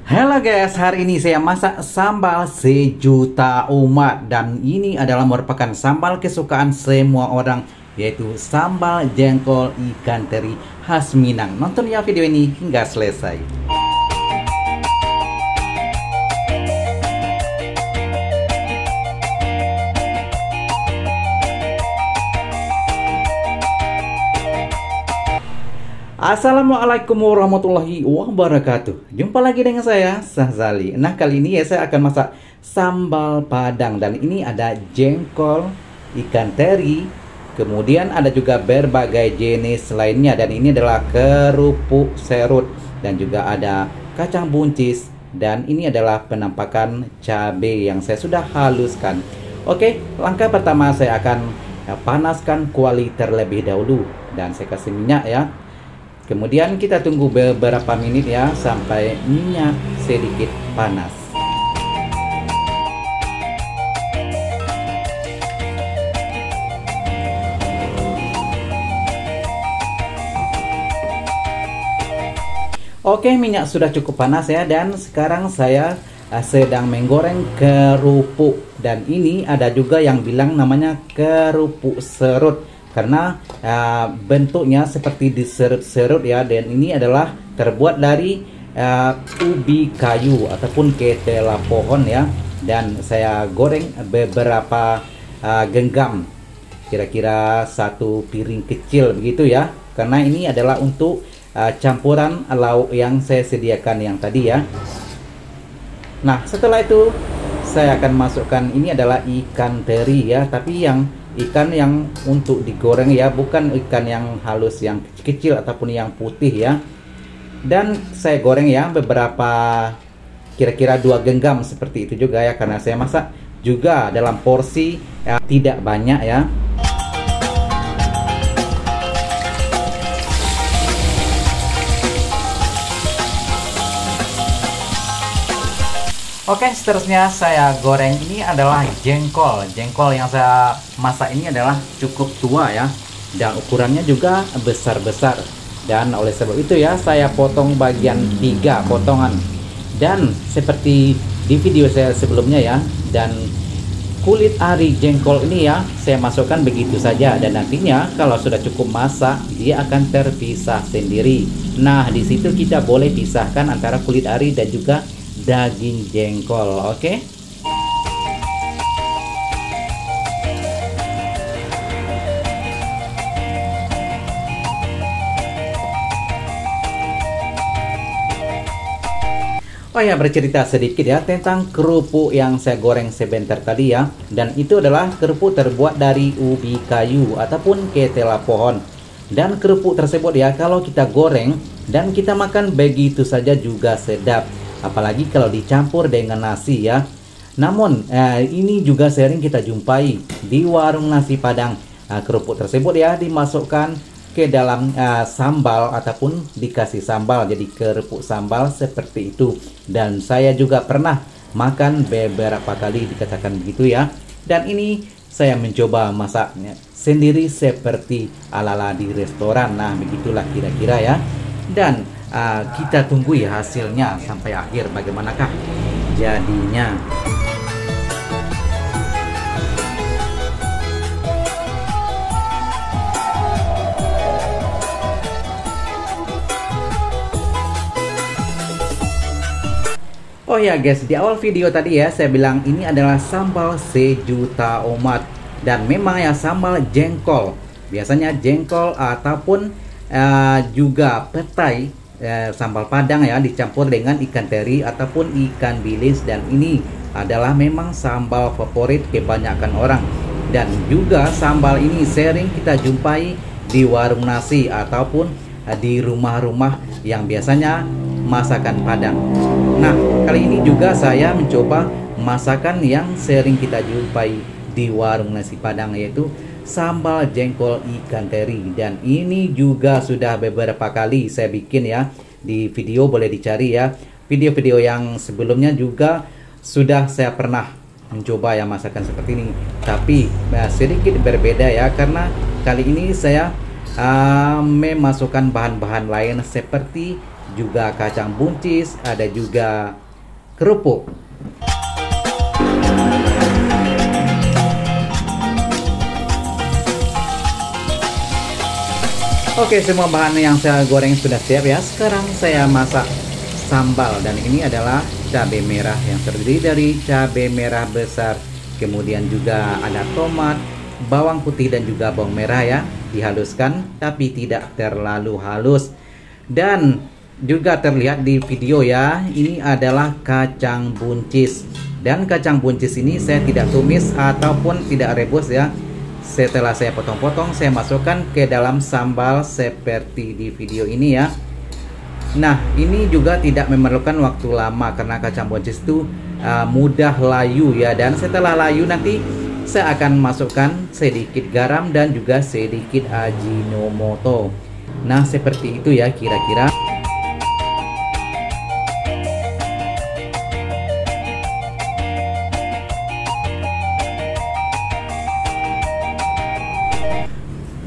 Halo guys, hari ini saya masak sambal sejuta umat. Dan ini adalah merupakan sambal kesukaan semua orang, yaitu sambal jengkol ikan teri khas Minang. Nonton ya video ini hingga selesai. Assalamualaikum warahmatullahi wabarakatuh. Jumpa lagi dengan saya, Sahzali. Nah, kali ini saya akan masak sambal padang. Dan ini ada jengkol, ikan teri, kemudian ada juga berbagai jenis lainnya. Dan ini adalah kerupuk serut, dan juga ada kacang buncis. Dan ini adalah penampakan cabai yang saya sudah haluskan. Oke, langkah pertama saya akan panaskan kuali terlebih dahulu. Dan saya kasih minyak ya. Kemudian kita tunggu beberapa menit ya sampai minyak sedikit panas. Oke, minyak sudah cukup panas ya, dan sekarang saya sedang menggoreng kerupuk. Dan ini ada juga yang bilang namanya kerupuk serut karena bentuknya seperti diserut-serut ya. Dan ini adalah terbuat dari ubi kayu ataupun ketela pohon ya. Dan saya goreng beberapa genggam, kira-kira 1 piring kecil begitu ya, karena ini adalah untuk campuran lauk yang saya sediakan yang tadi ya. Nah, setelah itu saya akan masukkan, ini adalah ikan teri ya, tapi ikan yang untuk digoreng ya, bukan ikan yang halus yang kecil ataupun yang putih ya. Dan saya goreng ya beberapa, kira-kira 2 genggam seperti itu juga ya, karena saya masak juga dalam porsi tidak banyak ya. Oke, seterusnya saya goreng, ini adalah jengkol. Jengkol yang saya masak ini adalah cukup tua ya, dan ukurannya juga besar-besar. Dan oleh sebab itu ya, saya potong bagian 3 potongan. Dan seperti di video saya sebelumnya ya, dan kulit ari jengkol ini ya, saya masukkan begitu saja. Dan nantinya kalau sudah cukup masak, dia akan terpisah sendiri. Nah, di situ kita boleh pisahkan antara kulit ari dan juga daging jengkol. Oke. Oh ya, bercerita sedikit ya tentang kerupuk yang saya goreng sebentar tadi ya. Dan itu adalah kerupuk terbuat dari ubi kayu ataupun ketela pohon. Dan kerupuk tersebut ya, kalau kita goreng dan kita makan begitu saja juga sedap, apalagi kalau dicampur dengan nasi ya. Namun ini juga sering kita jumpai di warung nasi padang. Kerupuk tersebut ya dimasukkan ke dalam sambal ataupun dikasih sambal, jadi kerupuk sambal seperti itu. Dan saya juga pernah makan beberapa kali dikatakan begitu ya. Dan ini saya mencoba masaknya sendiri seperti ala-ala di restoran. Nah, begitulah kira-kira ya. Dan kita tunggu ya hasilnya sampai akhir, bagaimanakah jadinya. Oh ya guys, di awal video tadi ya saya bilang ini adalah sambal sejuta umat. Dan memang ya sambal jengkol, biasanya jengkol ataupun juga petai, sambal padang ya, dicampur dengan ikan teri ataupun ikan bilis. Dan ini adalah memang sambal favorit kebanyakan orang. Dan juga sambal ini sering kita jumpai di warung nasi ataupun di rumah-rumah yang biasanya masakan padang. Nah, kali ini juga saya mencoba masakan yang sering kita jumpai di warung nasi padang, yaitu sambal jengkol ikan teri. Dan ini juga sudah beberapa kali saya bikin ya. Di video boleh dicari ya, video-video yang sebelumnya juga sudah saya pernah mencoba ya masakan seperti ini. Tapi sedikit berbeda ya, karena kali ini saya memasukkan bahan-bahan lain seperti juga kacang buncis, ada juga kerupuk. Oke, semua bahan yang saya goreng sudah siap ya. Sekarang saya masak sambal, dan ini adalah cabai merah yang terdiri dari cabai merah besar, kemudian juga ada tomat, bawang putih dan juga bawang merah ya, dihaluskan tapi tidak terlalu halus. Dan juga terlihat di video ya, ini adalah kacang buncis. Dan kacang buncis ini saya tidak tumis ataupun tidak rebus ya. Setelah saya potong-potong, saya masukkan ke dalam sambal seperti di video ini ya. Nah, ini juga tidak memerlukan waktu lama karena kacang buncis itu mudah layu ya. Dan setelah layu nanti saya akan masukkan sedikit garam dan juga sedikit ajinomoto. Nah, seperti itu ya kira-kira.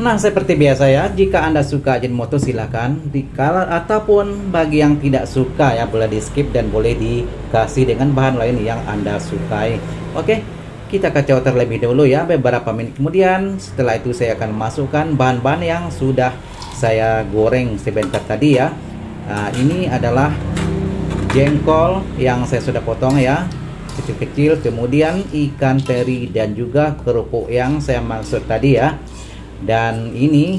Nah, seperti biasa ya, jika Anda suka ajinomoto silahkan ataupun bagi yang tidak suka ya boleh di skip dan boleh dikasih dengan bahan lain yang Anda sukai. Oke, kita kacau terlebih dahulu ya beberapa menit kemudian. Setelah itu saya akan masukkan bahan-bahan yang sudah saya goreng sebentar tadi ya. Nah, ini adalah jengkol yang saya sudah potong ya kecil-kecil, kemudian ikan teri dan juga kerupuk yang saya maksud tadi ya. Dan ini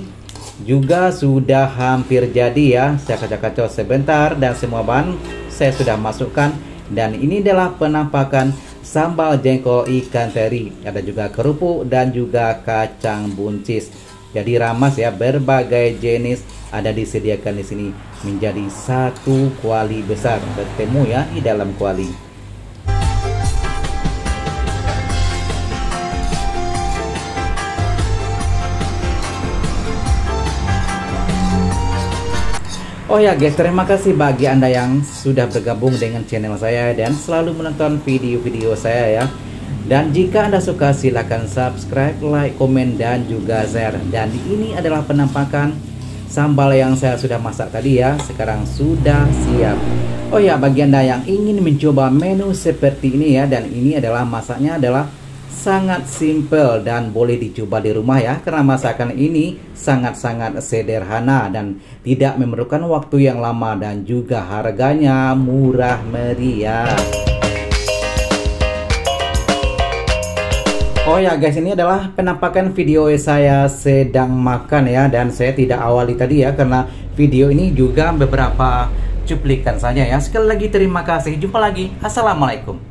juga sudah hampir jadi ya. Saya kacau-kacau sebentar dan semua bahan saya sudah masukkan. Dan ini adalah penampakan sambal jengkol ikan teri. Ada juga kerupuk dan juga kacang buncis. Jadi ramas ya, berbagai jenis ada disediakan di sini menjadi satu kuali besar bertemu ya di dalam kuali. Oh ya guys, terima kasih bagi Anda yang sudah bergabung dengan channel saya dan selalu menonton video-video saya ya. Dan jika Anda suka silahkan subscribe, like, komen, dan juga share. Dan ini adalah penampakan sambal yang saya sudah masak tadi ya. Sekarang sudah siap. Oh ya, bagi Anda yang ingin mencoba menu seperti ini ya, dan ini adalah masaknya adalah sangat simple dan boleh dicoba di rumah ya, karena masakan ini sangat-sangat sederhana dan tidak memerlukan waktu yang lama dan juga harganya murah meriah. Oh ya guys, ini adalah penampakan video saya sedang makan ya, dan saya tidak awali tadi ya karena video ini juga beberapa cuplikan saja ya. Sekali lagi terima kasih, jumpa lagi, assalamualaikum.